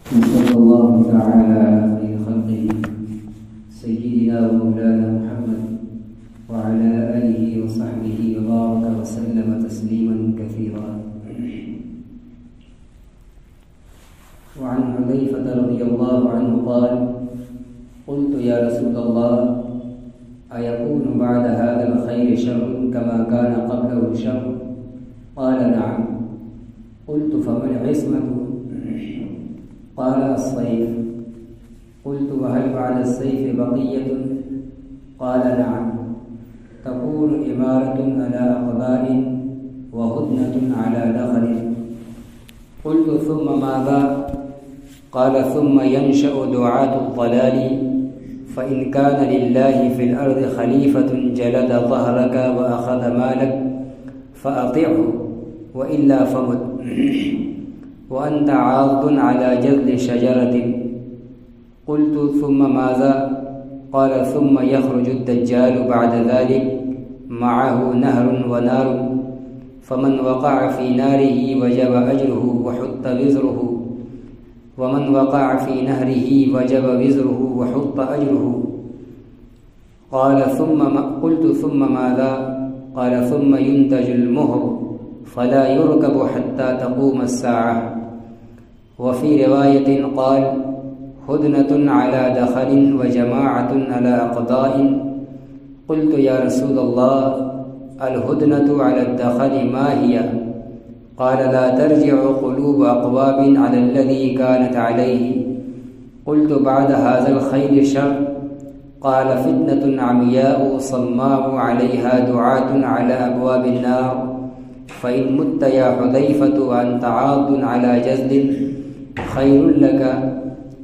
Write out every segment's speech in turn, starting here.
وصلى الله تعالى على خير خلقه سيدنا ومولانا محمد وعلى آله وصحبه وبارك وسلم تسليما كثيرا. وعن حذيفة رضي الله عنه قال: قلت يا رسول الله أيكون بعد هذا الخير شر كما كان قبله شر؟ قال: نعم. قلت: فما العصمة؟ قال: الصيف. قلت: وهل بعد السيف بقية؟ قال: نعم، تكون إمارة على أقباء وهدنة على دخل. قلت: ثم ماذا؟ قال: ثم ينشأ دعاة الضلال، فإن كان لله في الأرض خليفة جلد ظهرك وأخذ مالك فأطعه وإلا فمت، وأنت عاض على جذل شجرة. قلت: ثم ماذا؟ قال: ثم يخرج الدجال بعد ذلك معه نهر ونار، فمن وقع في ناره وجب أجره وحط وزره، ومن وقع في نهره وجب وزره وحط أجره. قال: قلت: ثم ماذا؟ قال: ثم ينتج المهر فلا يركب حتى تقوم الساعة. وفي رواية قال: هدنة على دخل وجماعة على أقضاء. قلت: يا رسول الله، الهدنة على الدخل ما هي؟ قال: لا ترجع قلوب أقوام على الذي كانت عليه. قلت: بعد هذا الخير شر؟ قال: فتنة عمياء صماء عليها دعاة على أبواب النار، فإن مت يا حذيفة وأنت عاض على جزل خير لك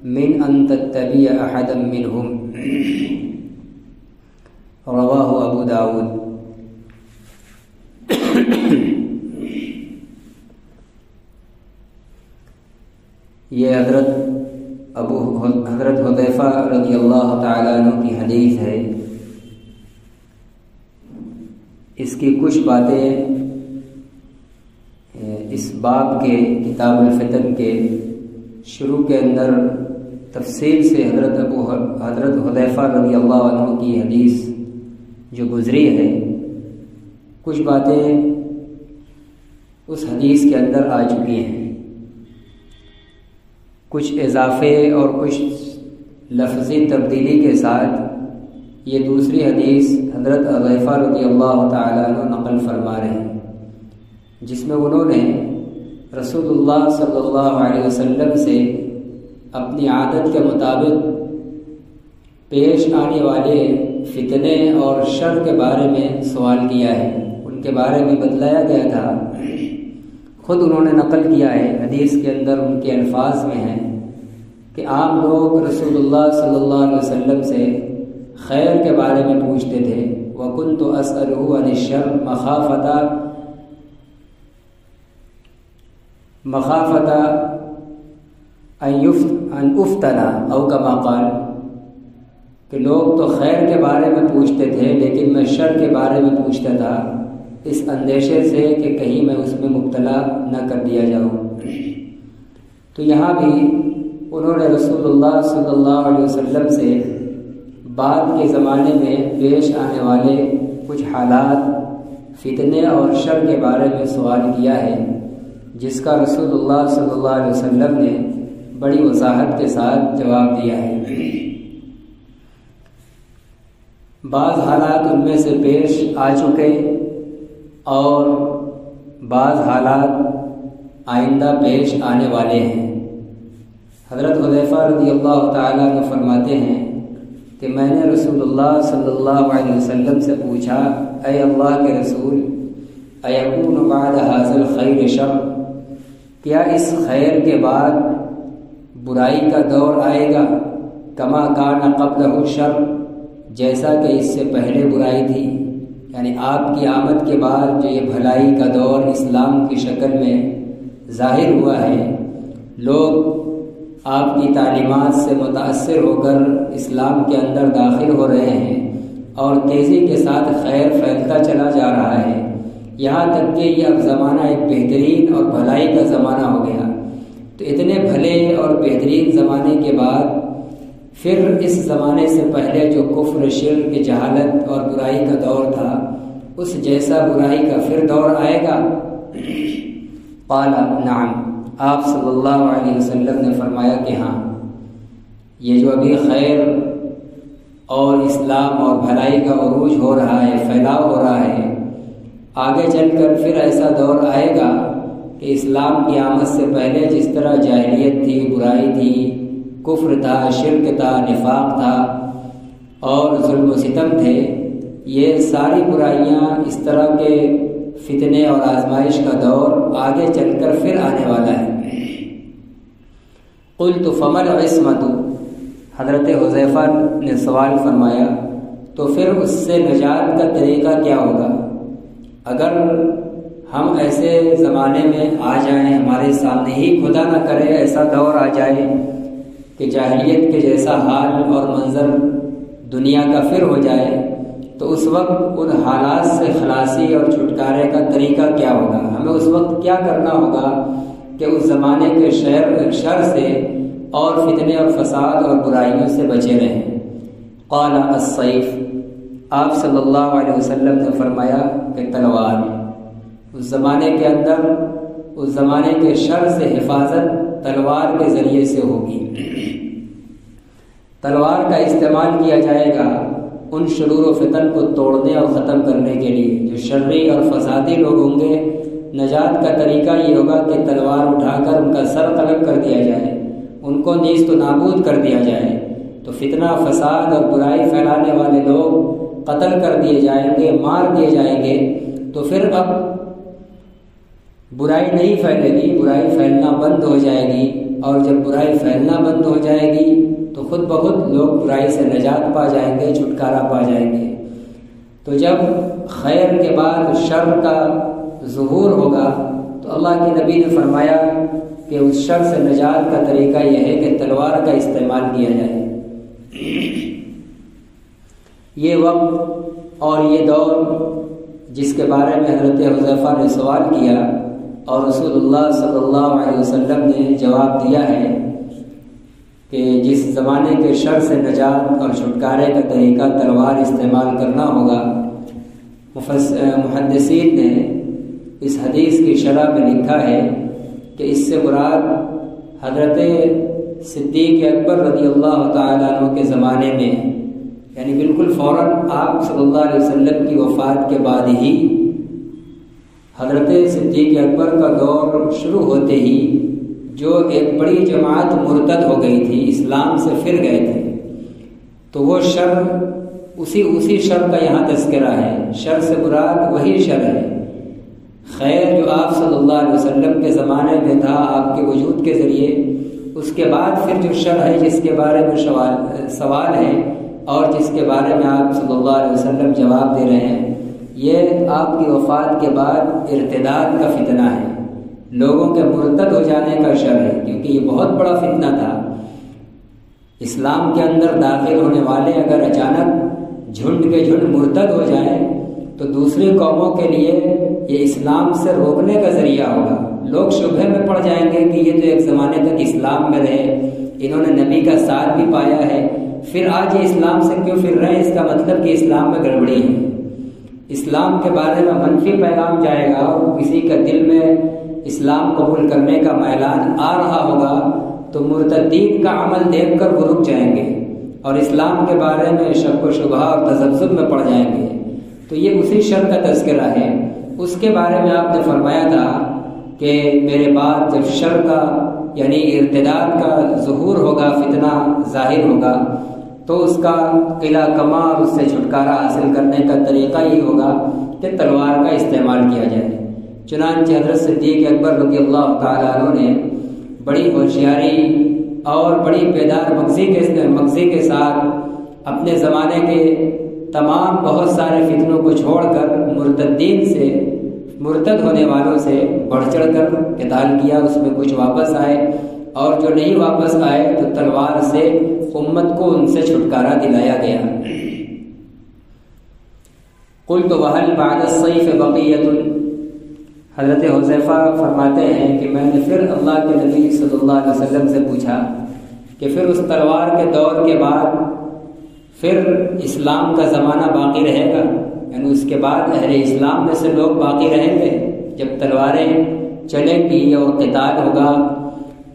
من أن تتبع أحدا منهم. رواہ ابو داود. یہ حضرت حذیفہ رضی اللہ تعالیٰ عنہ کی حدیث ہے. اس کی کچھ باتیں اس باب کے کتاب الفتن کے شروع کے اندر تفصیل سے حضرت حذیفہ رضی اللہ عنہ کی حدیث جو گزری ہے، کچھ باتیں اس حدیث کے اندر آ چکی ہیں، کچھ اضافے اور کچھ لفظی تبدیلی کے ساتھ یہ دوسری حدیث حضرت حذیفہ رضی اللہ تعالیٰ عنہ نقل فرما رہے ہیں، جس میں انہوں نے رسول اللہ صلی اللہ علیہ وسلم سے اپنی عادت کے مطابق پیش آنے والے فتنے اور شر کے بارے میں سوال کیا ہے، ان کے بارے میں بتلایا گیا تھا. خود انہوں نے نقل کیا ہے، حدیث کے اندر ان کے الفاظ میں ہیں کہ عام لوگ رسول اللہ صلی اللہ علیہ وسلم سے خیر کے بارے میں پوچھتے تھے. وَكُنْتُ أَسْأَلُهُ عَنِ الشَّرِّ مخافة ان افتنا او کما قال، کہ لوگ تو خیر کے بارے میں پوچھتے تھے لیکن میں شر کے بارے میں پوچھتا تھا، اس اندیشے سے کہ کہیں میں اس میں مبتلا نہ کر دیا جاؤں. تو یہاں بھی انہوں نے رسول اللہ صلی اللہ علیہ وسلم سے بعد کے زمانے میں پیش آنے والے کچھ حالات، فتنے اور شر کے بارے میں سوال کیا ہے، جس کا رسول اللہ صلی اللہ علیہ وسلم نے بڑی وضاحت کے ساتھ جواب دیا ہے. بعض حالات ان میں سے پیش آ چکے اور بعض حالات آئندہ پیش آنے والے ہیں. حضرت حذیفہ رضی اللہ تعالیٰ عنہ فرماتے ہیں کہ میں نے رسول اللہ صلی اللہ علیہ وسلم سے پوچھا: اے اللہ کے رسول، ایکون بعد ھذا الخیر شر؟ کیا اس خیر کے بعد برائی کا دور آئے گا؟ کما کان قبلہ شر، جیسا کہ اس سے پہلے برائی تھی. یعنی آپ کی آمد کے بعد جو یہ بھلائی کا دور اسلام کی شکل میں ظاہر ہوا ہے، لوگ آپ کی تعلیمات سے متاثر ہو کر اسلام کے اندر داخل ہو رہے ہیں اور تیزی کے ساتھ خیر پھیلتا چلا جا رہا ہے، یہاں تک کہ یہ اب زمانہ ایک بہترین اور بھلائی کا زمانہ ہو گیا. تو اتنے بھلے اور بہترین زمانے کے بعد پھر اس زمانے سے پہلے جو کفر، شرک، جہالت اور برائی کا دور تھا، اس جیسا برائی کا پھر دور آئے گا؟ قال نعم، آپ صلی اللہ علیہ وسلم نے فرمایا کہ ہاں، یہ جو ابھی خیر اور اسلام اور بھلائی کا عروج ہو رہا ہے، پھیلاؤ ہو رہا ہے، آگے چل کر پھر ایسا دور آئے گا کہ اسلام کی آمد سے پہلے جس طرح جاہلیت تھی، برائی تھی، کفر تھا، شرک تھا، نفاق تھا اور ظلم و ستم تھے، یہ ساری برائیاں، اس طرح کے فتنے اور آزمائش کا دور آگے چل کر پھر آنے والا ہے۔ قلت فما العصمۃ، حضرت حذیفہ نے سوال فرمایا تو پھر اس سے نجات کا طریقہ کیا ہوگا؟ اگر ہم ایسے زمانے میں آ جائیں، ہمارے سامنے ہی خدا نہ کرے ایسا دور آ جائے کہ جاہلیت کے جیسا حال اور منظر دنیا کا پھر ہو جائے، تو اس وقت ان حالات سے خلاصی اور چھٹکارے کا طریقہ کیا ہوگا؟ ہمیں اس وقت کیا کرنا ہوگا کہ اس زمانے کے شر سے اور فتنے اور فساد اور برائیوں سے بچے رہیں؟ قال السیف، آپ صلی اللہ علیہ وسلم نے فرمایا کہ تلوار۔ اس زمانے کے اندر اس زمانے کے شر سے حفاظت تلوار کے ذریعے سے ہوگی۔ تلوار کا استعمال کیا جائے گا ان شرور و فتن کو توڑنے اور ختم کرنے کے لیے۔ جو شرری اور فسادی لوگ ہوں گے، نجات کا طریقہ یہ ہوگا کہ تلوار اٹھا کر ان کا سر قلم کر دیا جائے، ان کو نیست و نابود کر دیا جائے، تو فتنہ، فساد اور برائی پھیلانے والے لوگ قتل کر دیے جائیں گے، مار دیے جائیں گے۔ تو پھر اب برائی نہیں پھیلے گی، برائی پھیلنا بند ہو جائے گی، اور جب برائی پھیلنا بند ہو جائے گی تو خود بخود لوگ برائی سے نجات پا جائیں گے، چھٹکارا پا جائیں گے۔ تو جب خیر کے بعد شر کا ظہور ہوگا تو اللہ کے نبی نے فرمایا کہ اس شر سے نجات کا طریقہ یہ ہے کہ تلوار کا استعمال کیا جائے۔ یہ وقت اور یہ دور جس کے بارے میں حضرت حذیفہ نے سوال کیا اور رسول اللہ صلی اللہ علیہ وسلم نے جواب دیا ہے کہ جس زمانے کے شر سے نجات اور چھٹکارے کا طریقہ تلوار استعمال کرنا ہوگا، محدثین نے اس حدیث کی شرح میں لکھا ہے کہ اس سے مراد حضرت صدیق اکبر رضی اللہ تعالیٰ عنہ کے زمانے میں، یعنی بالکل فوراً آپ صلی اللہ علیہ وسلم کی وفات کے بعد ہی حضرت صدیق اکبر کا دور شروع ہوتے ہی جو ایک بڑی جماعت مرتد ہو گئی تھی، اسلام سے پھر گئے تھے، تو وہ شر اسی شر کا یہاں تذکرہ ہے۔ شر سے مراد وہی شر ہے۔ خیر جو آپ صلی اللہ علیہ وسلم کے زمانے میں تھا، آپ کے وجود کے ذریعے، اس کے بعد پھر جو شر ہے جس کے بارے میں سوال ہے اور جس کے بارے میں آپ صلی اللہ علیہ وسلم جواب دے رہے ہیں، یہ آپ کی وفات کے بعد ارتداد کا فتنہ ہے، لوگوں کے مرتد ہو جانے کا شر ہے، کیونکہ یہ بہت بڑا فتنہ تھا۔ اسلام کے اندر داخل ہونے والے اگر اچانک جھنڈ کے جھنڈ مرتد ہو جائیں تو دوسری قوموں کے لیے یہ اسلام سے روکنے کا ذریعہ ہوگا۔ لوگ شبہے میں پڑ جائیں گے کہ یہ تو ایک زمانے تک اسلام میں رہے، انہوں نے نبی کا ساتھ بھی پایا ہے، پھر آج یہ اسلام سے کیوں پھر رہے ہیں؟ اس کا مطلب کہ اسلام میں گڑبڑی ہے، اسلام کے بارے میں منفی پیغام جائے گا، اور کسی کا دل میں اسلام قبول کرنے کا میلان آ رہا ہوگا تو مرتدین کا عمل دیکھ کر وہ رک جائیں گے اور اسلام کے بارے میں شک و شبہ اور تذبذب میں پڑ جائیں گے۔ تو یہ اسی شر کا تذکرہ ہے۔ اس کے بارے میں آپ نے فرمایا تھا کہ میرے بعد جب شر کا یعنی ارتداد کا ظہور ہوگا، فتنہ ظاہر ہوگا، تو اس کا قلع کما اور اس سے چھٹکارا حاصل کرنے کا طریقہ یہ ہوگا کہ تلوار کا استعمال کیا جائے۔ چنانچہ حضرت صدیق اکبر رضی اللہ تعالیٰ عنہ نے بڑی ہوشیاری اور بڑی بیدار مغزی کے ساتھ اپنے زمانے کے تمام بہت سارے فتنوں کو چھوڑ کر مرتدین سے، مرتد ہونے والوں سے بڑھ چڑھ کر قتال کیا۔ اس میں کچھ واپس آئے اور جو نہیں واپس آئے تو تلوار سے امت کو ان سے چھٹکارا دلایا گیا۔ قلت وهل بعد الصيف بقية، حضرت حذیفہ فرماتے ہیں کہ میں نے پھر اللہ کے نبی صلی اللہ علیہ وسلم سے پوچھا کہ پھر اس تلوار کے دور کے بعد پھر اسلام کا زمانہ باقی رہے گا؟ یعنی اس کے بعد اہل اسلام میں سے لوگ باقی رہیں گے؟ جب تلواریں چلیں گی اور قتال ہوگا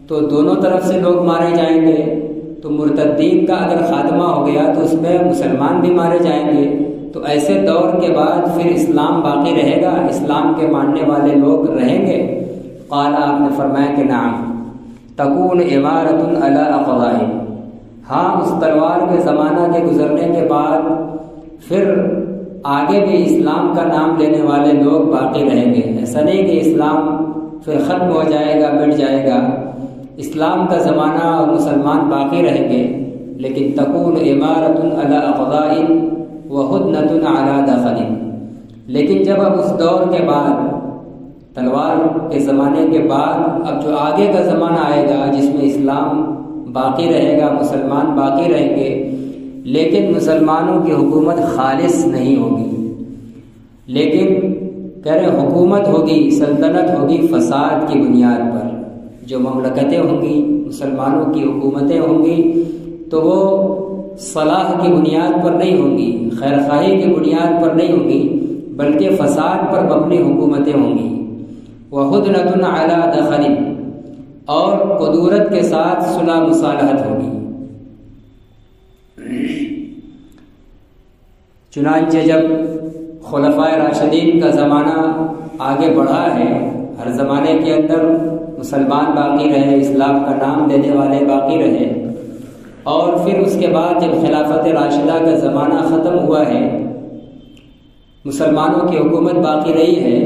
تو دونوں طرف سے لوگ مارے جائیں گے، تو مرتدین کا اگر خاتمہ ہو گیا تو اس میں مسلمان بھی مارے جائیں گے، تو ایسے دور کے بعد پھر اسلام باقی رہے گا، اسلام کے ماننے والے لوگ رہیں گے؟ قال، آپ نے فرمایا کہ نعم تکون عمارۃ علی اقضاء، ہاں اس تلوار کے زمانہ کے گزرنے کے بعد پھر آگے بھی اسلام کا نام لینے والے لوگ باقی رہیں گے۔ ایسا نہیں کہ اسلام پھر ختم ہو جائے گا، مٹ جائے گا، اسلام کا زمانہ اور مسلمان باقی رہیں گے، لیکن تکون عمارۃ علی اقضاء وہدنۃ علی دخل، لیکن جب اب اس دور کے بعد تلوار کے زمانے کے بعد اب جو آگے کا زمانہ آئے گا جس میں اسلام باقی رہے گا، مسلمان باقی رہیں گے، لیکن مسلمانوں کی حکومت خالص نہیں ہوگی، لیکن کہہ رہے حکومت ہوگی، سلطنت ہوگی فساد کی بنیاد پر، جو مملکتیں ہوں گی، مسلمانوں کی حکومتیں ہوں گی تو وہ صلاح کی بنیاد پر نہیں ہوں گی، خیر خواہی کی بنیاد پر نہیں ہوں گی، بلکہ فساد پر مبنی حکومتیں ہوں گی۔ وَهُدْنَةٌ عَلَى دَخَلٍ، اور قدورت کے ساتھ صلح مصالحت ہوگی۔ چنانچہ جب خلفائے راشدین کا زمانہ آگے بڑھا ہے، ہر زمانے کے اندر مسلمان باقی رہے، اسلام کا نام لینے والے باقی رہے، اور پھر اس کے بعد جب خلافت راشدہ کا زمانہ ختم ہوا ہے، مسلمانوں کی حکومت باقی رہی ہے،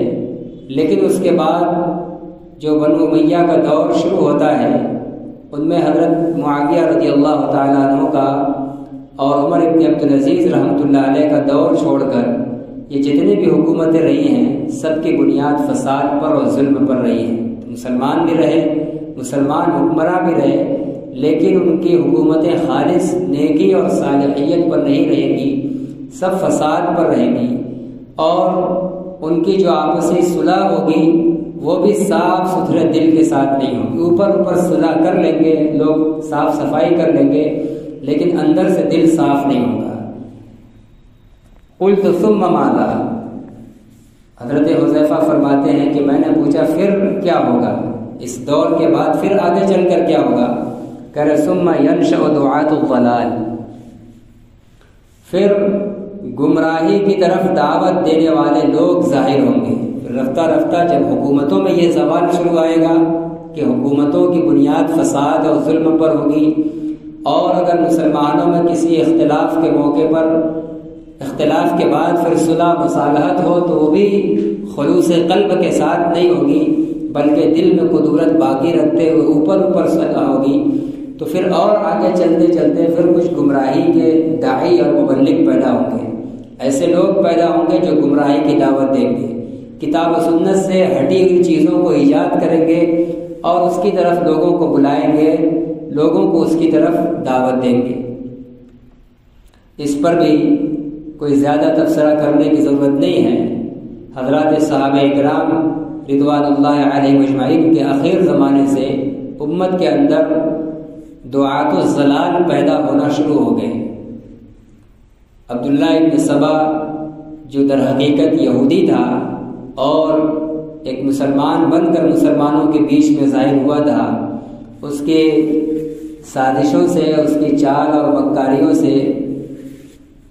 لیکن اس کے بعد جو بنو امیہ کا دور شروع ہوتا ہے، ان میں حضرت معاویہ رضی اللہ تعالیٰ عنہ کا اور عمر ابن عبدالعزیز رحمۃ اللہ علیہ کا دور چھوڑ کر یہ جتنی بھی حکومتیں رہی ہیں سب کی بنیاد فساد پر اور ظلم پر رہی ہے۔ مسلمان بھی رہے، مسلمان حکمراں بھی رہے، لیکن ان کی حکومتیں خالص نیکی اور صالحیت پر نہیں رہیں گی، سب فساد پر رہیں گی، اور ان کی جو آپسی صلح ہوگی وہ بھی صاف ستھرے دل کے ساتھ نہیں ہوگی۔ اوپر صلح کر لیں گے لوگ، صاف صفائی کر لیں گے، لیکن اندر سے دل صاف نہیں ہوگا۔ قلت ثم ماذا، حضرت حذیفہ فرماتے ہیں کہ میں نے پوچھا پھر کیا ہوگا، اس دور کے بعد پھر آگے چل کر کیا ہوگا؟ کہہ رہے ثم ينشأ دعاة الضلال، پھر گمراہی کی طرف دعوت دینے والے لوگ ظاہر ہوں گے۔ پھر رفتہ رفتہ جب حکومتوں میں یہ زوال شروع آئے گا کہ حکومتوں کی بنیاد فساد اور ظلم پر ہوگی، اور اگر مسلمانوں میں کسی اختلاف کے موقع پر اختلاف کے بعد پھر صلح مصالحت ہو تو وہ بھی خلوص قلب کے ساتھ نہیں ہوگی، بلکہ دل میں قدورت باقی رکھتے ہوئے اوپر صلح ہوگی، تو پھر اور آگے چلتے چلتے پھر کچھ گمراہی کے داعی اور مبلغ پیدا ہوں گے۔ ایسے لوگ پیدا ہوں گے جو گمراہی کی دعوت دیں گے، کتاب و سنت سے ہٹی ہوئی چیزوں کو ایجاد کریں گے اور اس کی طرف لوگوں کو بلائیں گے، لوگوں کو اس کی طرف دعوت دیں گے۔ اس پر بھی کوئی زیادہ تبصرہ کرنے کی ضرورت نہیں ہے۔ حضرات صحابہ کرام رضوان اللہ علیہ اجمعین کے آخر زمانے سے امت کے اندر دعاۃ الضلال پیدا ہونا شروع ہو گئے۔ عبداللہ ابن سبا جو در حقیقت یہودی تھا اور ایک مسلمان بن کر مسلمانوں کے بیچ میں ظاہر ہوا تھا، اس کے سازشوں سے، اس کی چال اور مکاریوں سے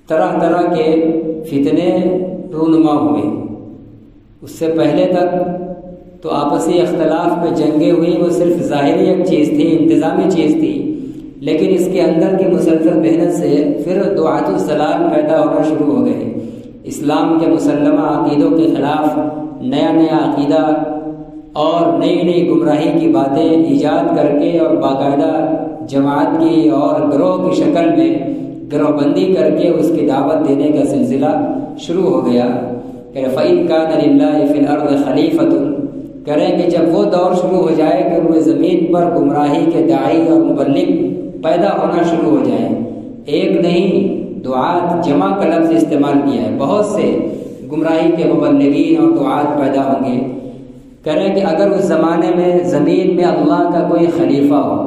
طرح طرح کے فتنے رونما ہوئے۔ اس سے پہلے تک تو آپسی اختلاف میں جنگیں ہوئی، وہ صرف ظاہری ایک چیز تھی، انتظامی چیز تھی، لیکن اس کے اندر کی مسلسل محنت سے پھر دعاۃ الضلال پیدا ہونا شروع ہو گئے۔ اسلام کے مسلمہ عقیدوں کے خلاف نیا نیا عقیدہ اور نئی نئی گمراہی کی باتیں ایجاد کر کے اور باقاعدہ جماعت کی اور گروہ کی شکل میں گروہ بندی کر کے اس کی دعوت دینے کا سلسلہ شروع ہو گیا۔ کہ فَإِنْ كَانَ لِلَّهِ فِي الْأَرْضِ خَلِيفَةٌ، کریں کہ جب وہ دور شروع ہو جائے کہ وہ زمین پر گمراہی کے داعی اور مبلغ پیدا ہونا شروع ہو جائیں، ایک نہیں دعات جمع کا لفظ استعمال کیا ہے، بہت سے گمراہی کے مبلغین اور دعات پیدا ہوں گے، کہہ رہے ہیں کہ اگر اس زمانے میں زمین میں اللہ کا کوئی خلیفہ ہو،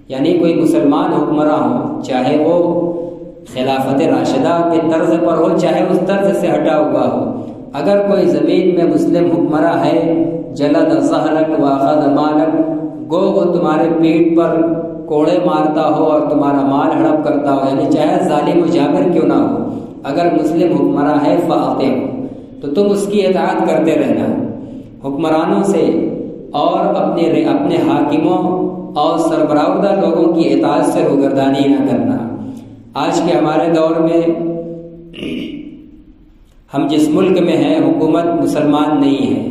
یعنی کوئی مسلمان حکمراں ہو، چاہے وہ خلافت راشدہ کے طرز پر ہو چاہے اس طرز سے ہٹا ہوا ہو، اگر کوئی زمین میں مسلم حکمراں ہے، جلد ظہرک واخذ مالک، گو وہ تمہارے پیٹھ پر کوڑے مارتا ہو اور تمہارا مال ہڑپ کرتا ہو، یعنی چاہے ظالم و جابر کیوں نہ ہو، اگر مسلم حکمراں ہے فاطیعوا، تو تم اس کی اطاعت کرتے رہنا، حکمرانوں سے اور اپنے حاکموں اور سربراہدہ لوگوں کی اطاعت سے روگردانی نہ کرنا۔ آج کے ہمارے دور میں ہم جس ملک میں ہیں حکومت مسلمان نہیں ہے،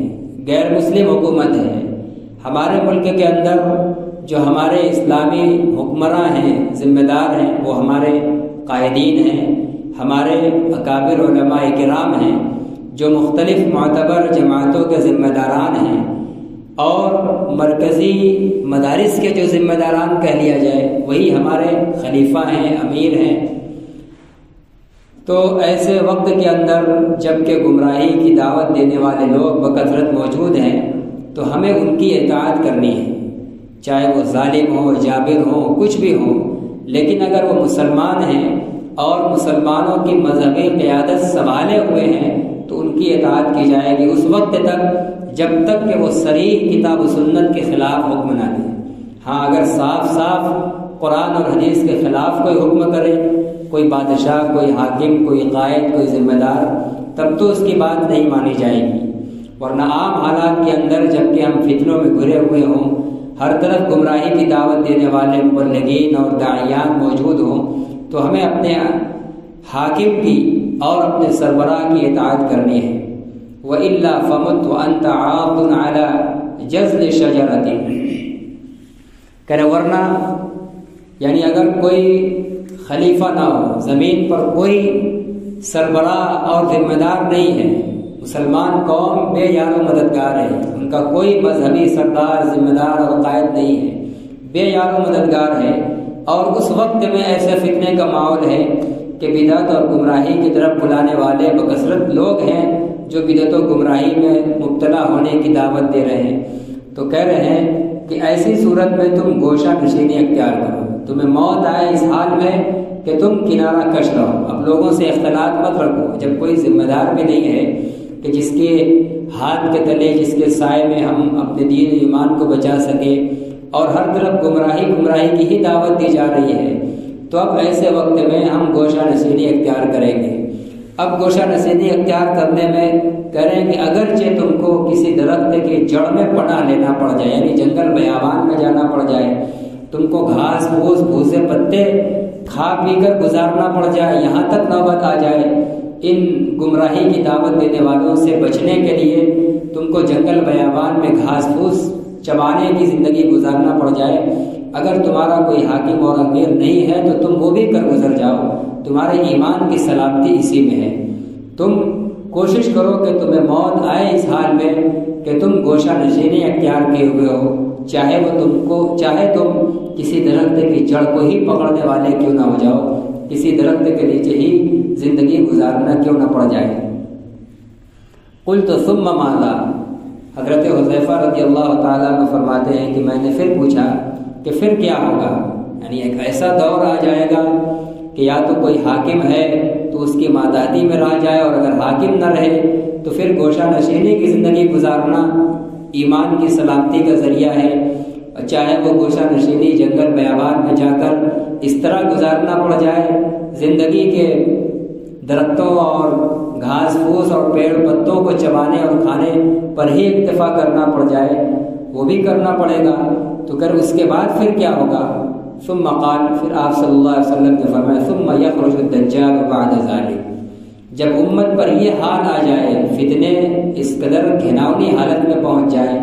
غیر مسلم حکومت ہے۔ ہمارے ملک کے اندر جو ہمارے اسلامی حکمراں ہیں، ذمہ دار ہیں، وہ ہمارے قائدین ہیں، ہمارے اکابر علماء کرام ہیں، جو مختلف معتبر جماعتوں کے ذمہ داران ہیں، اور مرکزی مدارس کے جو ذمہ داران کہہ لیا جائے وہی ہمارے خلیفہ ہیں، امیر ہیں۔ تو ایسے وقت کے اندر جب کہ گمراہی کی دعوت دینے والے لوگ بکثرت موجود ہیں تو ہمیں ان کی اطاعت کرنی ہے، چاہے وہ ظالم ہو، جابر ہو، کچھ بھی ہو، لیکن اگر وہ مسلمان ہیں اور مسلمانوں کی مذہبی قیادت سنبھالے ہوئے ہیں تو ان کی اطاعت کی جائے گی اس وقت تک جب تک کہ وہ صریح کتاب و سنت کے خلاف حکم نہ دیں۔ ہاں اگر صاف صاف قرآن اور حدیث کے خلاف کوئی حکم کرے، کوئی بادشاہ، کوئی حاکم، کوئی قائد، کوئی ذمہ دار، تب تو اس کی بات نہیں مانی جائے گی، ورنہ عام حالات کے اندر جب کہ ہم فتنوں میں گھرے ہوئے ہوں، ہر طرف گمراہی کی دعوت دینے والے مبلغین اور داعیان موجود ہوں، تو ہمیں اپنے حاکم کی اور اپنے سربراہ کی اطاعت کرنی ہے۔ وَإِلَّا فَمُتْ وَأَنْتَ عَاضٌ عَلَى جَزْلِ شَجَرَةٍ، کہ ورنہ یعنی اگر کوئی خلیفہ نہ ہو، زمین پر کوئی سربراہ اور ذمہ دار نہیں ہے، مسلمان قوم بے یار و مددگار ہے، ان کا کوئی مذہبی سردار، ذمہ دار اور قائد نہیں ہے، بے یار و مددگار ہے، اور اس وقت میں ایسے فتنے کا ماحول ہے کہ بدعت اور گمراہی کی طرف بلانے والے بکثرت لوگ ہیں جو بدعت و گمراہی میں مبتلا ہونے کی دعوت دے رہے ہیں، تو کہہ رہے ہیں کہ ایسی صورت میں تم گوشہ نشینی اختیار کرو، تمہیں موت آئے اس حال میں کہ تم کنارہ کش رہو، اب لوگوں سے اختلاط مت رکھو، جب کوئی ذمہ دار بھی نہیں ہے کہ جس کے ہاتھ کے تلے، جس کے سائے میں ہم اپنے دین و ایمان کو بچا سکے، اور ہر طرف گمراہی کی ہی دعوت دی جا رہی ہے، تو اب ایسے وقت میں ہم گوشہ نشینی اختیار کریں گے۔ اب گوشہ نشینی اختیار کرنے میں کہہ رہے ہیں کہ اگرچہ تم کو کسی درخت کی جڑ میں پناہ لینا پڑ جائے، یعنی جنگل بیابان میں جانا پڑ جائے، تم کو گھاس پھوس بھوسے پتے کھا پی کر گزارنا پڑ جائے، یہاں تک نوبت آ جائے ان گمراہی کی دعوت دینے والوں سے بچنے کے لیے تم کو جنگل بیابان میں گھاس پھوس چبانے کی زندگی گزارنا پڑ جائے، اگر تمہارا کوئی حاکم اور امیر نہیں ہے تو تم وہ بھی کر گزر جاؤ، تمہارے ایمان کی سلامتی اسی میں ہے۔ تم کوشش کرو کہ تمہیں موت آئے اس حال میں کہ تم گوشہ نشینی اختیار کیے ہوئے ہو، چاہے تم کسی درخت کی جڑ کو ہی پکڑنے والے کیوں نہ ہو جاؤ، کسی درخت کے نیچے ہی زندگی گزارنا کیوں نہ پڑ جائے۔ قلت ثم ماذا، حضرت حذیفہ رضی اللہ تعالیٰ عنہ فرماتے ہیں کہ میں نے پھر پوچھا کہ پھر کیا ہوگا، یعنی ایک ایسا دور آ جائے گا کہ یا تو کوئی حاکم ہے تو اس کی مادادی میں رہ جائے، اور اگر حاکم نہ رہے تو پھر گوشہ نشینی کی زندگی گزارنا ایمان کی سلامتی کا ذریعہ ہے، چاہے وہ گوشہ نشینی جنگل بیابان میں جا کر اس طرح گزارنا پڑ جائے، زندگی کے درختوں اور گھاس پھوس اور پیڑ پتوں کو چبانے اور کھانے پر ہی اکتفا کرنا پڑ جائے، وہ بھی کرنا پڑے گا، تو پھر اس کے بعد پھر کیا ہوگا؟ ثم قال، پھر آپ صلی اللہ علیہ وسلم نے فرمایا ثم یخرج الدجال بعد ذلك، جب امت پر یہ حال آ جائے، فتنے اس قدر گھناؤنی حالت میں پہنچ جائے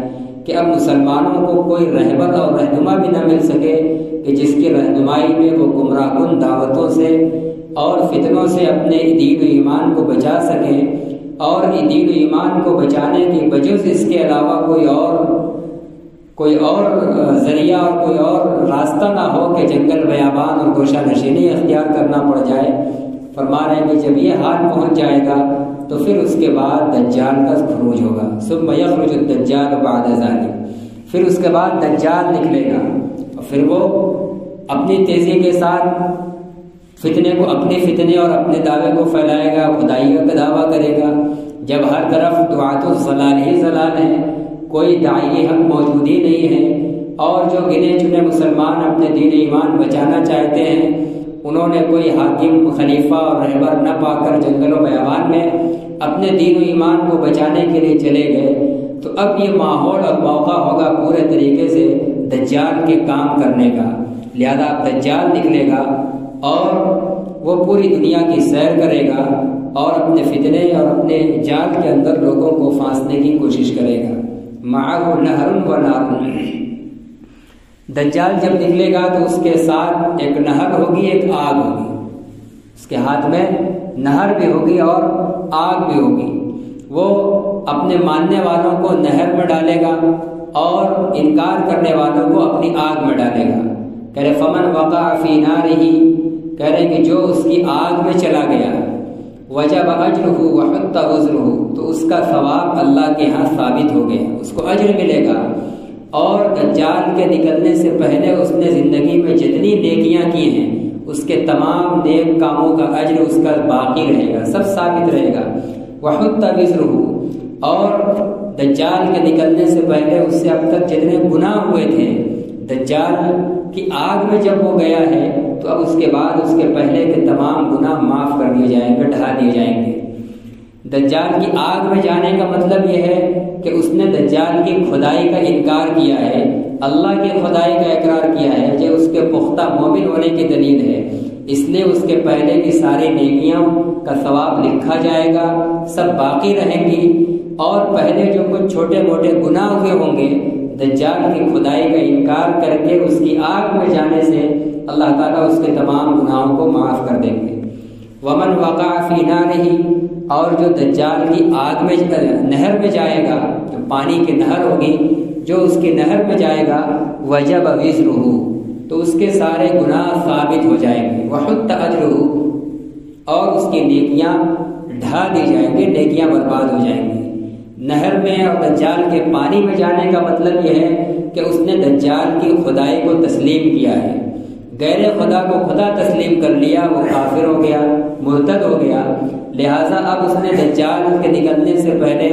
کہ اب مسلمانوں کو کوئی رہبر اور رہنما بھی نہ مل سکے کہ جس کی رہنمائی میں وہ گمراہ کن دعوتوں سے اور فتنوں سے اپنے دین و ایمان کو بچا سکیں، اور دین و ایمان کو بچانے کی بجز اس کے علاوہ کوئی اور ذریعہ اور کوئی اور راستہ نہ ہو کہ جنگل بیابان اور گوشہ نشینی اختیار کرنا پڑ جائے۔ فرما رہے ہیں کہ جب یہ حال پہنچ جائے گا تو پھر اس کے بعد دجال کا خروج ہوگا. ثم یخرج الدجال بعد ذلک، پھر اس کے بعد دجال نکلے گا اور پھر وہ اپنی تیزی کے ساتھ اپنے فتنے اور اپنے دعوے کو پھیلائے گا، خدائی کا دعویٰ کرے گا. جب ہر طرف دعات الضلال ہی ضلال ہیں، کوئی داعی حق موجود ہی نہیں ہے، اور جو گنے چنے مسلمان اپنے دین ایمان بچانا چاہتے ہیں انہوں نے کوئی حاکم، خلیفہ اور رہبر نہ پا کر جنگل و بیابان میں اپنے دین و ایمان کو بچانے کے لیے چلے گئے، تو اب یہ ماحول اور موقع ہوگا پورے طریقے سے دجال کے کام کرنے کا. لہذا اب دجال نکلے گا اور وہ پوری دنیا کی سیر کرے گا اور اپنے فتنے اور اپنے جال کے اندر لوگوں کو پھانسنے کی کوشش کرے گا. معہ نہر و نار، دجال جب نکلے گا تو اس کے ساتھ ایک نہر ہوگی، ایک آگ ہوگی. اس کے ہاتھ میں نہر بھی ہوگی اور آگ بھی ہوگی. وہ اپنے ماننے والوں کو نہر میں ڈالے گا اور انکار کرنے والوں کو اپنی آگ میں ڈالے گا. کہہ رہے فمن وقع فی نارہ، کہہ رہے کہ جو اس کی آگ میں چلا گیا، وجب اجرہ وحط وزرہ، تو اس کا ثواب اللہ کے ہاں ثابت ہو گیا، اس کو اجر ملے گا. اور دجال کے نکلنے سے پہلے اس نے زندگی میں جتنی نیکیاں کی ہیں اس کے تمام نیک کاموں کا اجر اس کا باقی رہے گا، سب ثابت رہے گا. وحط وزرہ، اور دجال کے نکلنے سے پہلے اس سے اب تک جتنے گناہ ہوئے تھے، دجال کی آگ میں جب وہ گیا ہے تو اب اس کے بعد اس کے پہلے کے تمام گناہ معاف کر دیے جائیں گے، ڈھا دیے جائیں گے. دجال کی آگ میں جانے کا مطلب یہ ہے کہ اس نے دجال کی خدائی کا انکار کیا ہے، اللہ کی خدائی کا اقرار کیا ہے، جو اس کے پختہ مومن ہونے کی دلیل ہے. اس لیے اس کے پہلے کی ساری نیکیاں کا ثواب لکھا جائے گا، سب باقی رہیں گی. اور پہلے جو کچھ چھوٹے موٹے گناہ ہوئے ہوں گے، دجال کی خدائی کا انکار کر کے اس کی آگ میں جانے سے اللہ تعالیٰ اس کے تمام گناہوں کو معاف کر دیں گے. ومن وقع فی نارہ، اور جو دجال کی آگ میں نہر میں جائے گا، جو پانی کی نہر ہوگی، جو اس کی نہر میں جائے گا، وجب وزرہ، تو اس کے سارے گناہ ثابت ہو جائیں گے. وحط اجرہ، اور اس کی نیکیاں ڈھا دی جائیں گے، نیکیاں برباد ہو جائیں گی. نہر میں اور دجال کے پانی میں جانے کا مطلب یہ ہے کہ اس نے دجال کی خدائی کو تسلیم کیا ہے، غیر خدا کو خدا تسلیم کر لیا، وہ کافر ہو گیا، مرتد ہو گیا. لہٰذا اب اس نے دجال کے نکلنے سے پہلے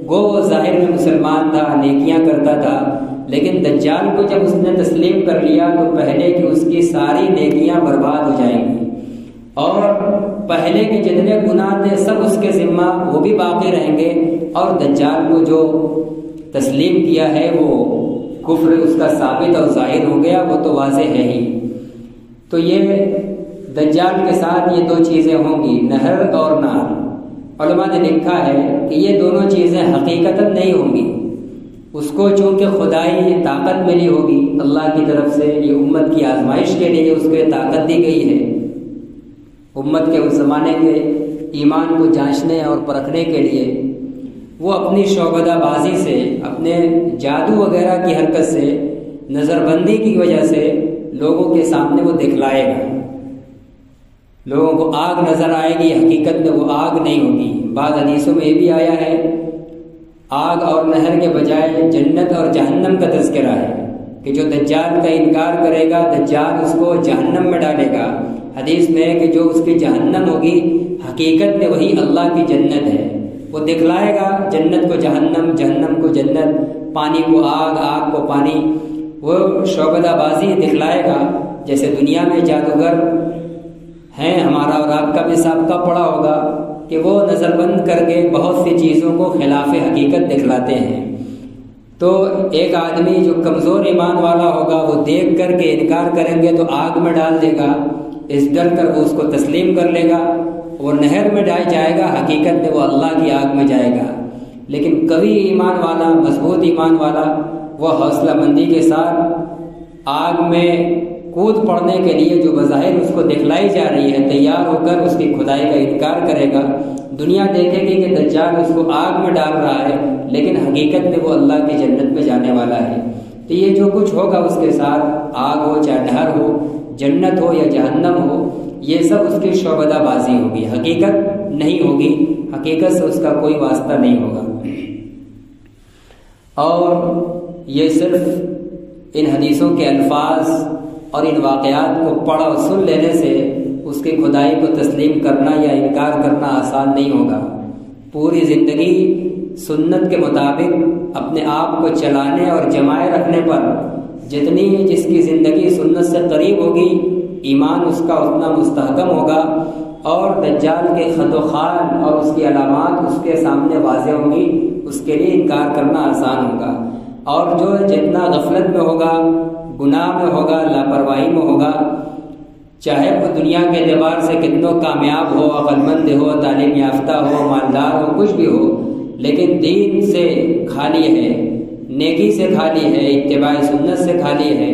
وہ ظاہر میں مسلمان تھا، نیکیاں کرتا تھا، لیکن دجال کو جب اس نے تسلیم کر لیا تو پہلے کی اس کی ساری نیکیاں برباد ہو جائیں گی، اور پہلے کے جتنے گناہ تھے سب اس کے ذمہ وہ بھی باقی رہیں گے. اور دجال کو جو تسلیم کیا ہے وہ کفر اس کا ثابت اور ظاہر ہو گیا، وہ تو واضح ہے ہی. تو یہ دجال کے ساتھ یہ دو چیزیں ہوں گی، نہر اور نار. علماء نے لکھا ہے کہ یہ دونوں چیزیں حقیقتاً نہیں ہوں گی. اس کو چونکہ خدائی طاقت ملی ہوگی اللہ کی طرف سے، یہ امت کی آزمائش کے لیے اس کو طاقت دی گئی ہے، امت کے اس زمانے کے ایمان کو جانچنے اور پرکھنے کے لیے. وہ اپنی شعبدہ بازی سے، اپنے جادو وغیرہ کی حرکت سے، نظر بندی کی وجہ سے لوگوں کے سامنے وہ دکھلائے گا. لوگوں کو آگ نظر آئے گی، حقیقت میں وہ آگ نہیں ہوگی. بعض حدیثوں میں یہ بھی آیا ہے آگ اور نہر کے بجائے جنت اور جہنم کا تذکرہ ہے کہ جو دجال کا انکار کرے گا دجال اس کو جہنم میں ڈالے گا. حدیث میں ہے کہ جو اس کی جہنم ہوگی حقیقت میں وہی اللہ کی جنت ہے. وہ دکھلائے گا جنت کو جہنم، جہنم کو جنت، پانی کو آگ، آگ کو پانی. وہ شعبدہ بازی دکھلائے گا. جیسے دنیا میں جادوگر ہیں، ہمارا اور آپ کا بھی سابقہ پڑا ہوگا کہ وہ نظر بند کر کے بہت سی چیزوں کو خلاف حقیقت دکھلاتے ہیں. تو ایک آدمی جو کمزور ایمان والا ہوگا وہ دیکھ کر کے انکار کریں گے تو آگ میں ڈال دے گا، اس ڈر کر وہ اس کو تسلیم کر لے گا. وہ نہر میں جائے گا، حقیقت میں وہ اللہ کی آگ میں جائے گا. لیکن قوی ایمان والا، مضبوط ایمان والا، وہ حوصلہ مندی کے ساتھ آگ میں کود پڑنے کے لیے جو بظاہر اس کو دکھلائی جا رہی ہے تیار ہو کر اس کی خدائی کا انکار کرے گا. دنیا دیکھے گی کہ دجال اس کو آگ میں ڈال رہا ہے، لیکن حقیقت میں وہ اللہ کی جنت میں جانے والا ہے. تو یہ جو کچھ ہوگا اس کے ساتھ، آگ ہو چاہے نہر ہو، جنت ہو یا جہنم ہو، یہ سب اس کی شعبدہ بازی ہوگی، حقیقت نہیں ہوگی، حقیقت سے اس کا کوئی واسطہ نہیں ہوگا۔ اور یہ صرف ان حدیثوں کے الفاظ اور ان واقعات کو پڑھ اور سن لینے سے اس کی خدائی کو تسلیم کرنا یا انکار کرنا آسان نہیں ہوگا۔ پوری زندگی سنت کے مطابق اپنے آپ کو چلانے اور جمائے رکھنے پر جتنی جس کی زندگی سنت سے قریب ہوگی، ایمان اس کا اتنا مستحکم ہوگا، اور دجال کے خط و خال اور اس کی علامات اس کے سامنے واضح ہوں گی، اس کے لیے انکار کرنا آسان ہوگا۔ اور جو جتنا غفلت میں ہوگا، گناہ میں ہوگا، لاپرواہی میں ہوگا، چاہے وہ دنیا کے اعتبار سے کتنا کامیاب ہو، عقل مند ہو، تعلیم یافتہ ہو، مالدار ہو، کچھ بھی ہو، لیکن دین سے خالی ہے، نیکی سے خالی ہے، اتباع سنت سے خالی ہے،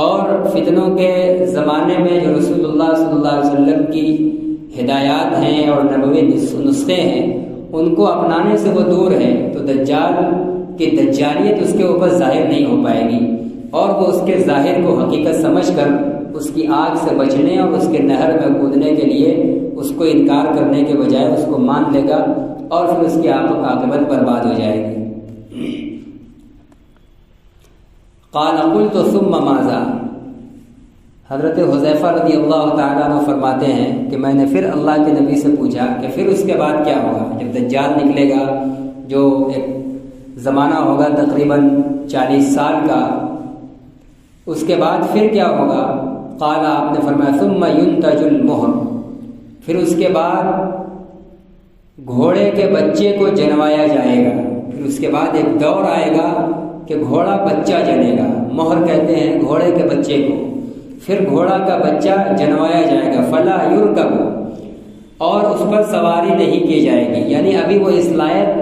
اور فتنوں کے زمانے میں جو رسول اللہ صلی اللہ علیہ وسلم کی ہدایات ہیں اور نبوی نسخے ہیں ان کو اپنانے سے وہ دور ہے، تو دجال کی دجالیت اس کے اوپر ظاہر نہیں ہو پائے گی، اور وہ اس کے ظاہر کو حقیقت سمجھ کر اس کی آگ سے بچنے اور اس کے نہر میں کودنے کے لیے اس کو انکار کرنے کے بجائے اس کو مان لے گا، اور پھر اس کی عاقبت برباد ہو جائے گی۔ قال قلت ثم ماذا؟ حضرت حذیفہ رضی اللہ تعالیٰ عنہ فرماتے ہیں کہ میں نے پھر اللہ کے نبی سے پوچھا کہ پھر اس کے بعد کیا ہوگا؟ جب دجال نکلے گا، جو ایک زمانہ ہوگا تقریباً 40 سال کا، اس کے بعد پھر کیا ہوگا؟ قال، آپ نے فرمایا ثم ينتج المہر، پھر اس کے بعد گھوڑے کے بچے کو جنوایا جائے گا، پھر اس کے بعد ایک دور آئے گا کہ گھوڑا بچہ جنے گا، مہر کہتے ہیں گھوڑے کے بچے کو، پھر گھوڑا کا بچہ جنوایا جائے گا، فلا یرکب، اور اس پر سواری نہیں کی جائے گی، یعنی ابھی وہ اس لائق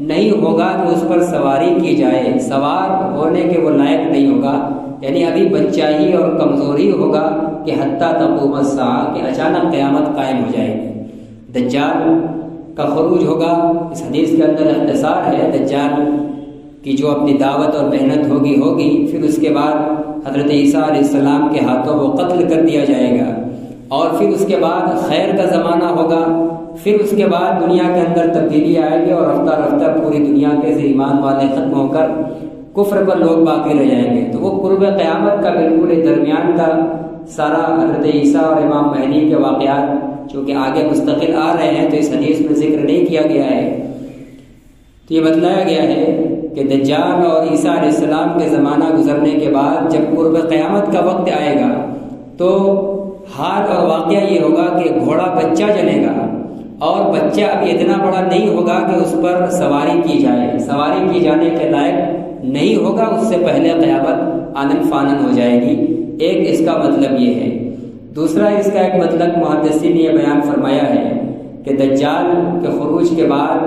نہیں ہوگا کہ اس پر سواری کی جائے، سوار ہونے کے وہ لائق نہیں ہوگا، یعنی ابھی بچائی اور کمزوری ہوگا کہ حتیٰ تقوم الساعہ، کہ اچانک قیامت قائم ہو جائے گی۔ دجال کا خروج ہوگا، اس حدیث کے اندر اختصار ہے، دجال کی جو اپنی دعوت اور محنت ہوگی، پھر اس کے بعد حضرت عیسیٰ علیہ السلام کے ہاتھوں وہ قتل کر دیا جائے گا، اور پھر اس کے بعد خیر کا زمانہ ہوگا، پھر اس کے بعد دنیا کے اندر تبدیلی آئے گی، اور رفتہ رفتہ پوری دنیا کے سے ایمان والے ختم ہو کر کفر پر لوگ باقی رہ جائیں گے۔ تو وہ قرب قیامت کا بالکل درمیان کا سارا حضرت عیسیٰ اور امام مہدی کے واقعات چونکہ آگے مستقل آ رہے ہیں تو اس حدیث میں ذکر نہیں کیا گیا ہے، تو یہ بتلایا گیا ہے کہ دجال اور عیسیٰ علیہ السلام کے زمانہ گزرنے کے بعد جب قرب قیامت کا وقت آئے گا تو حال اور واقعہ یہ ہوگا کہ گھوڑا بچہ جنے گا، اور بچہ ابھی اتنا بڑا نہیں ہوگا کہ اس پر سواری کی جائے، سواری کی جانے کے لائق نہیں ہوگا، اس سے پہلے قیامت آنن فانن ہو جائے گی۔ ایک اس کا مطلب یہ ہے۔ دوسرا اس کا ایک مطلب محدثین نے یہ بیان فرمایا ہے کہ دجال کے خروج کے بعد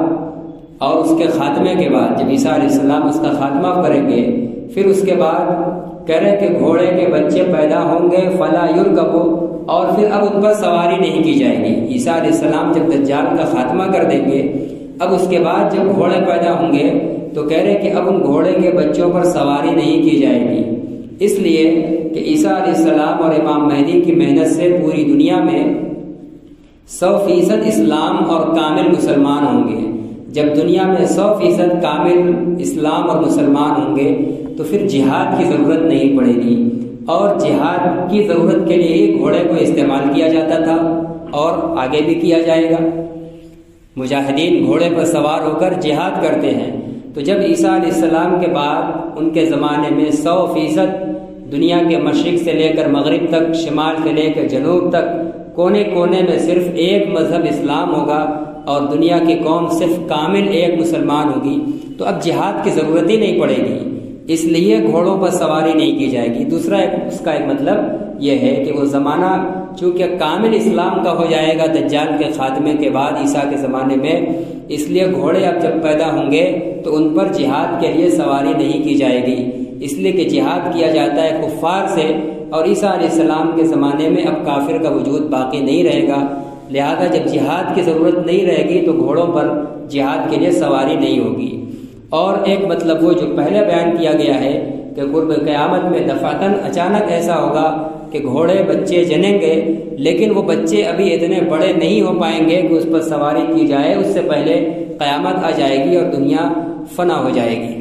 اور اس کے خاتمے کے بعد، جب عیسیٰ علیہ السلام اس کا خاتمہ کریں گے، پھر اس کے بعد کہہ رہے کہ گھوڑے کے بچے پیدا ہوں گے، فلا یرکب، اور پھر اب ان پر سواری نہیں کی جائے گی۔ عیسیٰ علیہ السلام جب دجال کا خاتمہ کر دیں گے، اب اس کے بعد جب گھوڑے پیدا ہوں گے تو کہہ رہے کہ اب ان گھوڑے کے بچوں پر سواری نہیں کی جائے گی، اس لیے کہ عیسیٰ علیہ السلام اور امام مہدی کی محنت سے پوری دنیا میں 100% اسلام اور کامل مسلمان ہوں گے۔ جب دنیا میں 100% کامل اسلام اور مسلمان ہوں گے تو پھر جہاد کی ضرورت نہیں پڑے گی، اور جہاد کی ضرورت کے لیے ہی گھوڑے کو استعمال کیا جاتا تھا اور آگے بھی کیا جائے گا۔ مجاہدین گھوڑے پر سوار ہو کر جہاد کرتے ہیں، تو جب عیسیٰ علیہ السلام کے بعد ان کے زمانے میں 100% دنیا کے مشرق سے لے کر مغرب تک، شمال سے لے کر جنوب تک، کونے کونے میں صرف ایک مذہب اسلام ہوگا اور دنیا کی قوم صرف کامل ایک مسلمان ہوگی، تو اب جہاد کی ضرورت ہی نہیں پڑے گی، اس لیے گھوڑوں پر سواری نہیں کی جائے گی۔ دوسرا اس کا ایک مطلب یہ ہے کہ وہ زمانہ چونکہ کامل اسلام کا ہو جائے گا دجال کے خاتمے کے بعد عیسیٰ کے زمانے میں، اس لیے گھوڑے اب جب پیدا ہوں گے تو ان پر جہاد کے لیے سواری نہیں کی جائے گی، اس لیے کہ جہاد کیا جاتا ہے کفار سے، اور عیسیٰ علیہ السلام کے زمانے میں اب کافر کا وجود باقی نہیں رہے گا، لہذا جب جہاد کی ضرورت نہیں رہے گی تو گھوڑوں پر جہاد کے لیے سواری نہیں ہوگی۔ اور ایک مطلب وہ جو پہلے بیان کیا گیا ہے کہ قرب قیامت میں دفعتاً اچانک ایسا ہوگا کہ گھوڑے بچے جنیں گے، لیکن وہ بچے ابھی اتنے بڑے نہیں ہو پائیں گے کہ اس پر سواری کی جائے، اس سے پہلے قیامت آ جائے گی اور دنیا فنا ہو جائے گی۔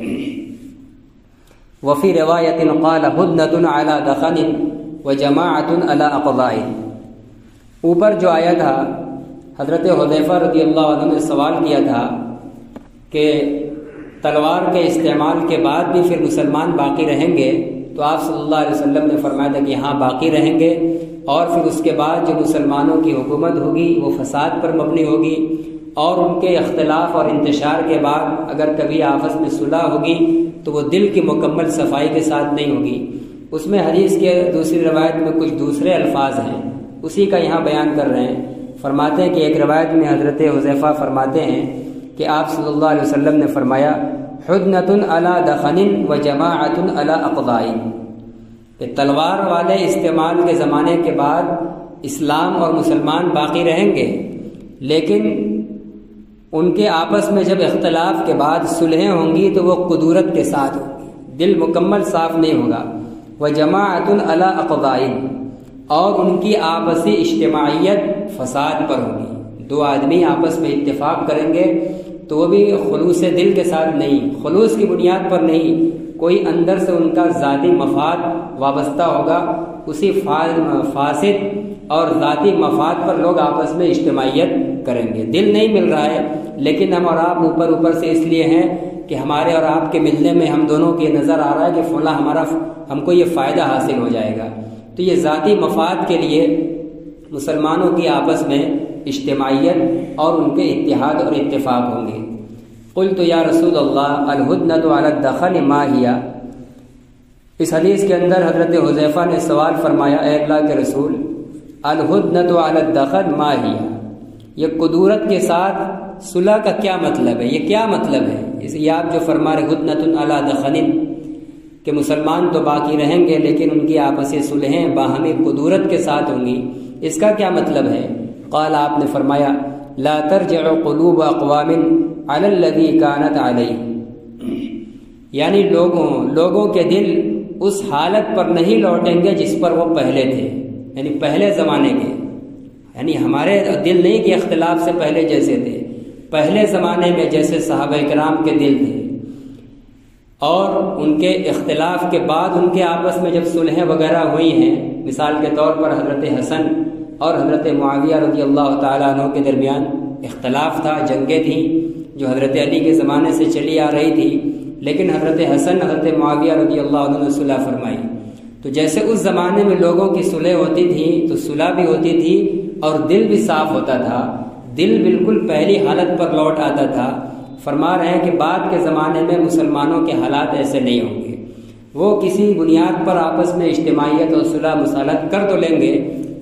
وفی روایت قال ہدنۃ علی دخن وجماعۃ علی اقضاء۔ اوپر جو آیا تھا، حضرت حذیفہ رضی اللہ عنہ نے سوال کیا تھا کہ تلوار کے استعمال کے بعد بھی پھر مسلمان باقی رہیں گے، تو آپ صلی اللہ علیہ وسلم نے فرمایا تھا کہ ہاں باقی رہیں گے، اور پھر اس کے بعد جو مسلمانوں کی حکومت ہوگی وہ فساد پر مبنی ہوگی، اور ان کے اختلاف اور انتشار کے بعد اگر کبھی آپس میں صلح ہوگی تو وہ دل کی مکمل صفائی کے ساتھ نہیں ہوگی۔ اس میں حدیث کے دوسری روایت میں کچھ دوسرے الفاظ ہیں، اسی کا یہاں بیان کر رہے ہیں۔ فرماتے ہیں کہ ایک روایت میں حضرت حذیفہ فرماتے ہیں کہ آپ صلی اللہ علیہ وسلم نے فرمایا حدنۃ علی دخن وجماعۃ علی اقضاء، کہ تلوار والے استعمال کے زمانے کے بعد اسلام اور مسلمان باقی رہیں گے، لیکن ان کے آپس میں جب اختلاف کے بعد صلحیں ہوں گی تو وہ قدورت کے ساتھ ہوگی، دل مکمل صاف نہیں ہوگا۔ وجماعۃ علی اقضاء، اور ان کی آپسی اجتماعیت فساد پر ہوگی۔ دو آدمی آپس میں اتفاق کریں گے تو وہ بھی خلوص دل کے ساتھ نہیں، خلوص کی بنیاد پر نہیں، کوئی اندر سے ان کا ذاتی مفاد وابستہ ہوگا، اسی فاسد اور ذاتی مفاد پر لوگ آپس میں اجتماعیت کریں گے۔ دل نہیں مل رہا ہے، لیکن ہم اور آپ اوپر سے اس لیے ہیں کہ ہمارے اور آپ کے ملنے میں ہم دونوں کے نظر آ رہا ہے کہ فلاں ہم کو یہ فائدہ حاصل ہو جائے گا، تو یہ ذاتی مفاد کے لیے مسلمانوں کی آپس میں اجتماعیت اور ان کے اتحاد اور اتفاق ہوں گے۔ قلت یا رسول اللہ الہدنۃ علی الدخن ما ہی۔ اس حدیث کے اندر حضرت حذیفہ نے سوال فرمایا، اے اللہ کے رسول، الہدنۃ علی الدخن ما ہی، یہ قدورت کے ساتھ صلح کا کیا مطلب ہے؟ یہ کیا مطلب ہے؟ یہ آپ جو فرما رہے ہدنۃ علی دخن، کہ مسلمان تو باقی رہیں گے لیکن ان کی آپسی صلحیں باہمی قدورت کے ساتھ ہوں گی، اس کا کیا مطلب ہے؟ قال، آپ نے فرمایا لا ترجع قلوب اقوام علی الذی کانت علیہ، یعنی لوگوں کے دل اس حالت پر نہیں لوٹیں گے جس پر وہ پہلے تھے، یعنی پہلے زمانے کے، یعنی ہمارے دل نہیں کہ اختلاف سے پہلے جیسے تھے، پہلے زمانے میں جیسے صحابہ کرام کے دل تھے، اور ان کے اختلاف کے بعد ان کے آپس میں جب صلحیں وغیرہ ہوئی ہیں، مثال کے طور پر حضرت حسن اور حضرت معاویہ رضی اللہ تعالیٰ عنہ کے درمیان اختلاف تھا، جنگیں تھیں جو حضرت علی کے زمانے سے چلی آ رہی تھی، لیکن حضرت حسن حضرت معاویہ رضی اللہ عنہ نے صلح فرمائی، تو جیسے اس زمانے میں لوگوں کی صلح ہوتی تھی تو صلح بھی ہوتی تھی اور دل بھی صاف ہوتا تھا، دل بالکل پہلی حالت پر لوٹ آتا تھا۔ فرما رہے ہیں کہ بعد کے زمانے میں مسلمانوں کے حالات ایسے نہیں ہوں گے، وہ کسی بنیاد پر آپس میں اجتماعیت اور صلح مصالحت کر تو لیں گے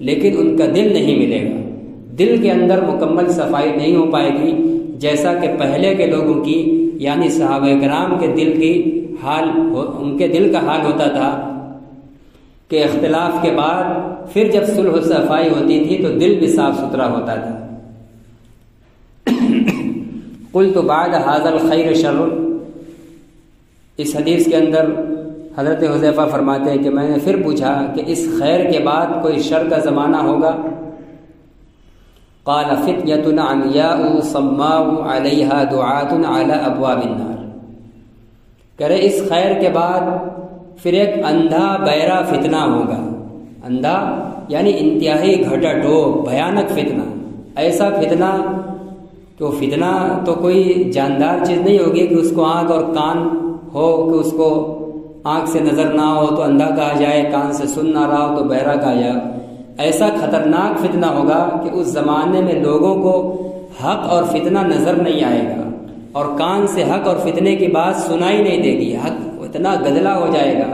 لیکن ان کا دل نہیں ملے گا، دل کے اندر مکمل صفائی نہیں ہو پائے گی، جیسا کہ پہلے کے لوگوں کی یعنی صحابہ کرام کے دل کی حال، ان کے دل کا حال ہوتا تھا کہ اختلاف کے بعد پھر جب صلح و صفائی ہوتی تھی تو دل بھی صاف ستھرا ہوتا تھا۔ قلت بعد هذا الخیر شر، اس حدیث کے اندر حضرت حذیفہ فرماتے ہیں کہ میں نے پھر پوچھا کہ اس خیر کے بعد کوئی شر کا زمانہ ہوگا؟ قال فتنة عمياء صماء عليها دعاة على ابواب النار، کہہ رہے اس خیر کے بعد پھر ایک اندھا بہرا فتنہ ہوگا، اندھا یعنی انتہائی گھٹا ٹوپ بھیانک فتنہ، ایسا فتنہ کہ وہ فتنہ تو کوئی جاندار چیز نہیں ہوگی کہ اس کو آنکھ اور کان ہو، کہ اس کو آنکھ سے نظر نہ ہو تو اندھا کہا جائے، کان سے سن نہ رہا ہو تو بہرا کہا جائے، ایسا خطرناک فتنہ ہوگا کہ اس زمانے میں لوگوں کو حق اور فتنہ نظر نہیں آئے گا، اور کان سے حق اور فتنے کی بات سنائی نہیں دے گی، حق اتنا گدلا ہو جائے گا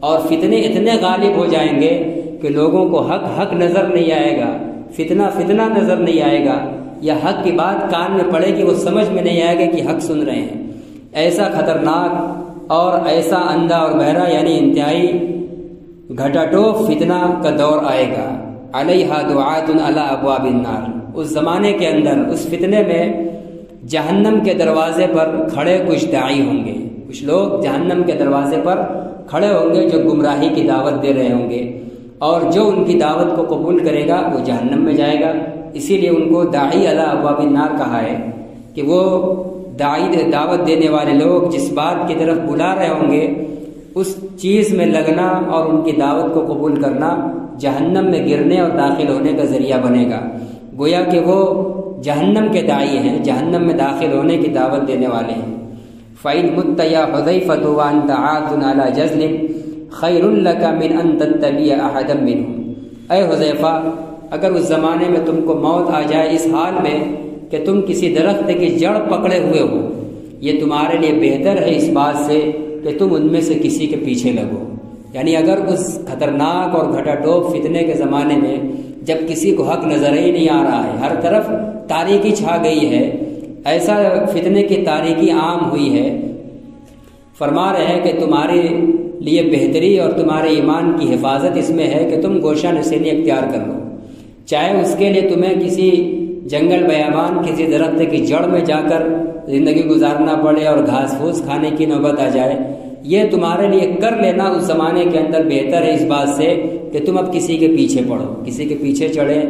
اور فتنے اتنے غالب ہو جائیں گے کہ لوگوں کو حق نظر نہیں آئے گا، فتنہ نظر نہیں آئے گا، یا حق کی بات کان میں پڑے گی وہ سمجھ میں نہیں آئے گا کہ حق سن رہے ہیں۔ ایسا خطرناک اور ایسا اندھا اور بہرا یعنی انتہائی گھٹاٹوپ فتنہ کا دور آئے گا۔ علیہا دعات علی ابواب النار، اس زمانے کے اندر اس فتنے میں جہنم کے دروازے پر کھڑے کچھ داعی ہوں گے، کچھ لوگ جہنم کے دروازے پر کھڑے ہوں گے جو گمراہی کی دعوت دے رہے ہوں گے، اور جو ان کی دعوت کو قبول کرے گا وہ جہنم میں جائے گا۔ اسی لیے ان کو داعی علی ابواب النار کہا ہے کہ وہ دعوت دینے والے لوگ جس بات کی طرف بلا رہے ہوں گے اس چیز میں لگنا اور ان کی دعوت کو قبول کرنا جہنم میں گرنے اور داخل ہونے کا ذریعہ بنے گا۔ گویا کہ وہ جہنم کے داعی ہیں، جہنم میں داخل ہونے کی دعوت دینے والے ہیں۔ فَإِن مُتَّ يَا حُذَيْفَةُ وَأَنْتَ عَاقٌ عَلَى جَزْلٍ خَيْرٌ لَكَ مِنْ أَنْ تَتَّبِعَ أَحَدًا مِّنْهُمْ۔ اے حذیفہ، اگر اس زمانے میں تم کو موت آ جائے اس حال میں کہ تم کسی درخت کی جڑ پکڑے ہوئے ہو، یہ تمہارے لیے بہتر ہے اس بات سے کہ تم ان میں سے کسی کے پیچھے لگو۔ یعنی اگر اس خطرناک اور گھٹا ٹوپ فتنے کے زمانے میں جب کسی کو حق نظر ہی نہیں آ رہا ہے، ہر طرف تاریکی چھا گئی ہے، ایسا فتنے کی تاریکی عام ہوئی ہے، فرما رہے ہیں کہ تمہارے لیے بہتری اور تمہارے ایمان کی حفاظت اس میں ہے کہ تم گوشہ نشینی اختیار کر لو، چاہے اس کے لیے تمہیں کسی جنگل بیابان کسی درخت کی جڑ میں جا کر زندگی گزارنا پڑے اور گھاس پھوس کھانے کی نوبت آ جائے، یہ تمہارے لیے کر لینا اس زمانے کے اندر بہتر ہے اس بات سے کہ تم اب کسی کے پیچھے پڑو، کسی کے پیچھے چڑھیں،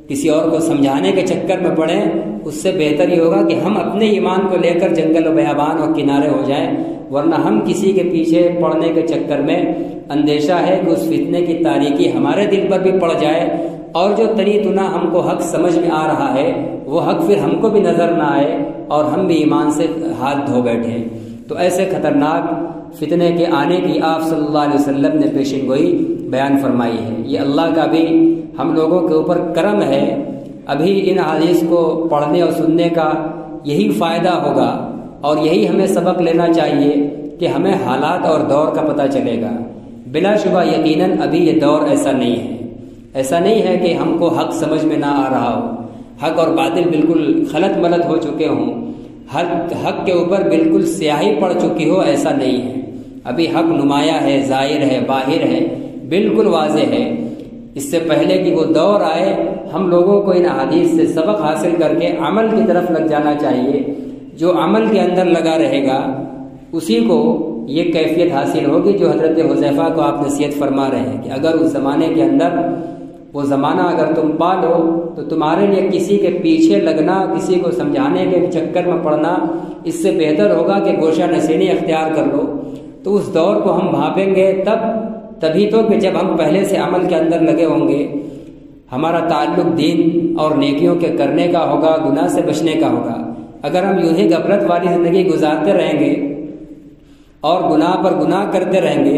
کسی اور کو سمجھانے کے چکر میں پڑیں۔ اس سے بہتر یہ ہوگا کہ ہم اپنے ایمان کو لے کر جنگل و بیابان اور کنارے ہو جائیں، ورنہ ہم کسی کے پیچھے پڑنے کے چکر میں اندیشہ ہے کہ اس فتنے کی تاریکی ہمارے دل پر بھی پڑ جائے اور جو تنی تنا ہم کو حق سمجھ میں آ رہا ہے وہ حق پھر ہم کو بھی نظر نہ آئے اور ہم بھی ایمان سے ہاتھ دھو بیٹھے۔ تو ایسے خطرناک فتنے کے آنے کی آپ صلی اللہ علیہ وسلم نے پیشن گوئی بیان فرمائی ہے۔ یہ اللہ کا بھی ہم لوگوں کے اوپر کرم ہے، ابھی ان حدیث کو پڑھنے اور سننے کا یہی فائدہ ہوگا اور یہی ہمیں سبق لینا چاہیے کہ ہمیں حالات اور دور کا پتہ چلے گا۔ بلا شبہ یقیناً ابھی یہ دور ایسا نہیں ہے، ایسا نہیں ہے کہ ہم کو حق سمجھ میں نہ آ رہا ہو، حق اور باطل بالکل خلط ملط ہو چکے ہوں، حق کے اوپر بالکل سیاہی پڑ چکی ہو، ایسا نہیں ہے۔ ابھی حق نمایاں ہے، ظاہر ہے، باہر ہے، بالکل واضح ہے۔ اس سے پہلے کہ وہ دور آئے ہم لوگوں کو ان احادیث سے سبق حاصل کر کے عمل کی طرف لگ جانا چاہیے۔ جو عمل کے اندر لگا رہے گا اسی کو یہ کیفیت حاصل ہوگی جو حضرت حذیفہ کو آپ نصیحت فرما رہے ہیں کہ اگر اس زمانے کے اندر وہ زمانہ اگر تم پا لو تو تمہارے لیے کسی کے پیچھے لگنا، کسی کو سمجھانے کے چکر میں پڑنا اس سے بہتر ہوگا کہ گوشہ نشینی اختیار کر لو۔ تو اس دور کو ہم بھانپیں گے تبھی تو کہ جب ہم پہلے سے عمل کے اندر لگے ہوں گے، ہمارا تعلق دین اور نیکیوں کے کرنے کا ہوگا، گناہ سے بچنے کا ہوگا۔ اگر ہم یوں ہی غفلت والی زندگی گزارتے رہیں گے اور گناہ پر گناہ کرتے رہیں گے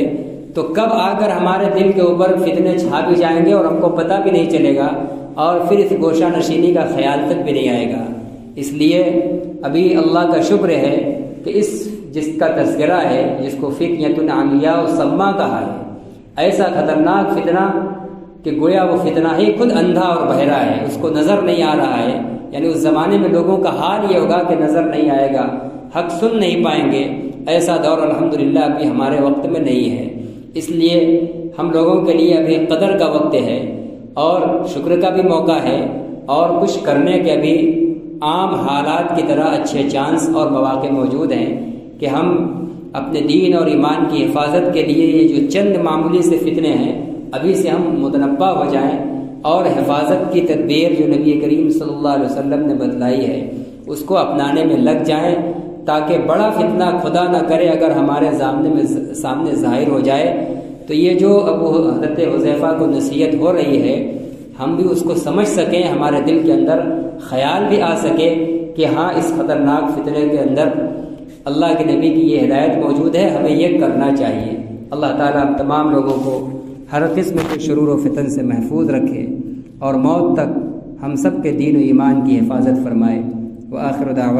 تو کب آ کر ہمارے دل کے اوپر فتنے چھا بھی جائیں گے اور ہم کو پتہ بھی نہیں چلے گا اور پھر اس گوشہ نشینی کا خیال تک بھی نہیں آئے گا۔ اس لیے ابھی اللہ کا شکر ہے کہ جس کا تذکرہ ہے، جس کو فتنۃ عمیاء و صماء کہا ہے، ایسا خطرناک فتنہ کہ گویا وہ فتنہ ہی خود اندھا اور بہرا ہے، اس کو نظر نہیں آ رہا ہے۔ یعنی اس زمانے میں لوگوں کا حال یہ ہوگا کہ نظر نہیں آئے گا، حق سن نہیں پائیں گے۔ ایسا دور الحمدللہ ابھی ہمارے وقت میں نہیں ہے، اس لیے ہم لوگوں کے لیے ابھی قدر کا وقت ہے اور شکر کا بھی موقع ہے اور کچھ کرنے کے ابھی عام حالات کی طرح اچھے چانس اور مواقع موجود ہیں کہ ہم اپنے دین اور ایمان کی حفاظت کے لیے یہ جو چند معمولی سے فتنے ہیں ابھی سے ہم متنبہ ہو جائیں اور حفاظت کی تدبیر جو نبی کریم صلی اللہ علیہ وسلم نے بتلائی ہے اس کو اپنانے میں لگ جائیں تاکہ بڑا فتنہ خدا نہ کرے اگر ہمارے سامنے ظاہر ہو جائے تو یہ جو اب حضرت حذیفہ کو نصیحت ہو رہی ہے ہم بھی اس کو سمجھ سکیں، ہمارے دل کے اندر خیال بھی آ سکے کہ ہاں اس خطرناک فتنے کے اندر اللہ کے نبی کی یہ ہدایت موجود ہے، ہمیں یہ کرنا چاہیے۔ اللہ تعالیٰ ہم تمام لوگوں کو ہر قسم کے شرور و فتن سے محفوظ رکھے اور موت تک ہم سب کے دین و ایمان کی حفاظت فرمائے۔ وآخر دعوانا